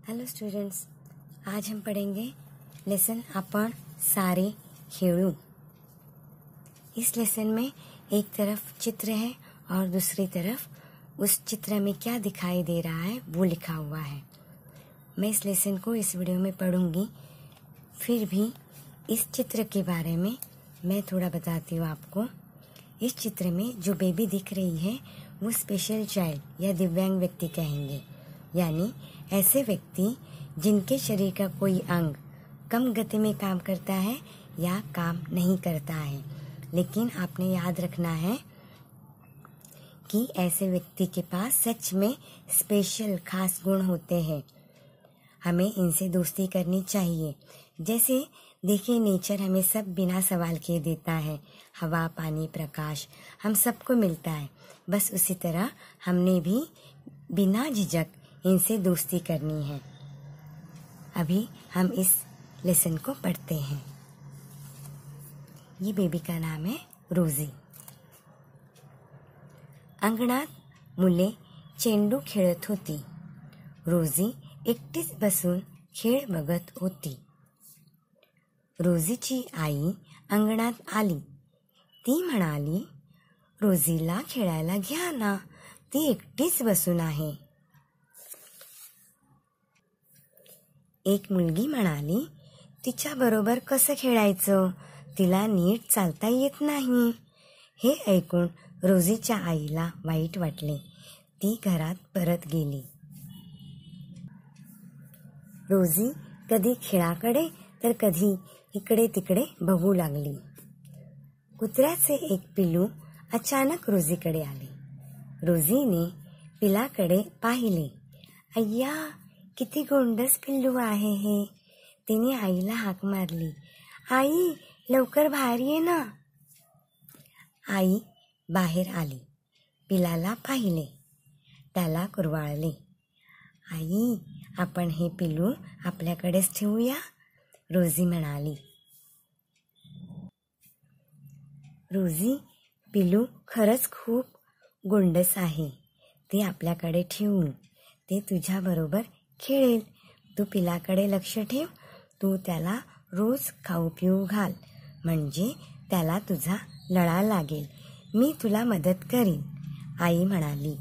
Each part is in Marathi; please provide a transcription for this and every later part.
हेलो स्टूडेंट्स, आज हम पढ़ेंगे लेसन अपन सारे खेलू। इस लेसन में एक तरफ चित्र है और दूसरी तरफ उस चित्र में क्या दिखाई दे रहा है वो लिखा हुआ है। मैं इस लेसन को इस वीडियो में पढ़ूंगी, फिर भी इस चित्र के बारे में मैं थोड़ा बताती हूँ आपको। इस चित्र में जो बेबी दिख रही है वो स्पेशल चाइल्ड या दिव्यांग व्यक्ति कहेंगे, यानी ऐसे व्यक्ति जिनके शरीर का कोई अंग कम गति में काम करता है या काम नहीं करता है। लेकिन आपने याद रखना है कि ऐसे व्यक्ति के पास सच में स्पेशल खास गुण होते हैं। हमें इनसे दोस्ती करनी चाहिए। जैसे देखिए, नेचर हमें सब बिना सवाल किए देता है। हवा, पानी, प्रकाश हम सबको मिलता है। बस उसी तरह हमने भी बिना झिझक इनसे दोस्ती करनी है। अभी हम इस लेसन को पढ़ते हैं। ये बेबी का नाम है रोजी। अंगणात मुले चेंडू खेळत होती। रोजी एकटीच बसून खेळ बघत होती। रोजीची आई अंगणात आली। ती म्हणाली, रोजीला खेळायला घ्या ना, ती एकटीच बसून आहे। एक मुलगी म्हणाली, तिच्या बरोबर कसं खेळायचं, तिला नीट चालता येत नाही। हे ऐकून रोजीच्या आईला वाईट वाटले। ती घरात परत गेली। रोजी कधी खेळाकडे तर कधी इकडे तिकडे बघू लागली। कुत्र्याचे एक पिल्लू अचानक रोजीकडे आले। रोजीने पिल्लाकडे पाहिले। अय्या, किती गोंडस पिल्लू आहे हे। तिने आईला हाक मारली, आई लवकर बाहेर ये ना। आई बाहेर आली, पिल्लाला पाहिले, त्याला कुरवाळले। आई, आपण हे पिल्लू आपल्याकडेच ठेवूया, रोजी म्हणाली। रोजी, पिल्लू खरंच खूप गोंडस आहे, ते आपल्याकडे ठेवून ते तुझ्या बरोबर खेळेल। तू पिल्लाकडे लक्ष ठेव, तू त्याला रोज खाऊ पिऊ घाल, म्हणजे त्याला तुझा लळा लागेल। मी तुला मदत करीन, आई म्हणाली।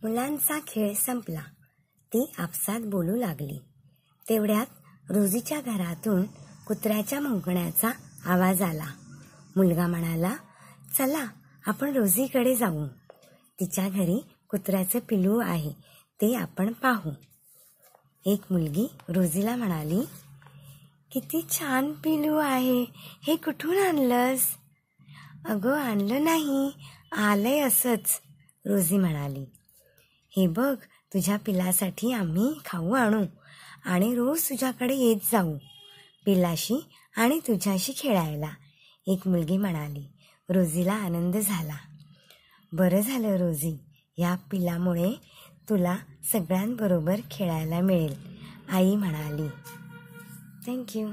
मुलांचा खेळ संपला। ती आपसात बोलू लागली। तेवढ्यात रोजीच्या घरातून कुत्र्याच्या भुंकण्याचा आवाज आला। मुलगा म्हणाला, चला आपण रोजीकडे जाऊ, तिच्या घरी कुत्र्याचं पिल्लू आहे, ते आपण पाहू। एक मुलगी रोजीला म्हणाली, किती छान पिल्लू आहे, हे कुठून आणलंस? अगं आणलं नाही, आलंय असंच, रोजी म्हणाली। हे बघ, तुझ्या पिल्लासाठी आम्ही खाऊ आणू आणि रोज तुझ्याकडे येत जाऊ, पिल्लाशी आणि तुझ्याशी खेळायला, एक मुलगी म्हणाली। रोजीला आनंद झाला। बरं झालं रोजी, या पिल्लामुळे तुला सगळ्यांबरोबर खेळायला मिळेल, आई म्हणाली। थँक्यू।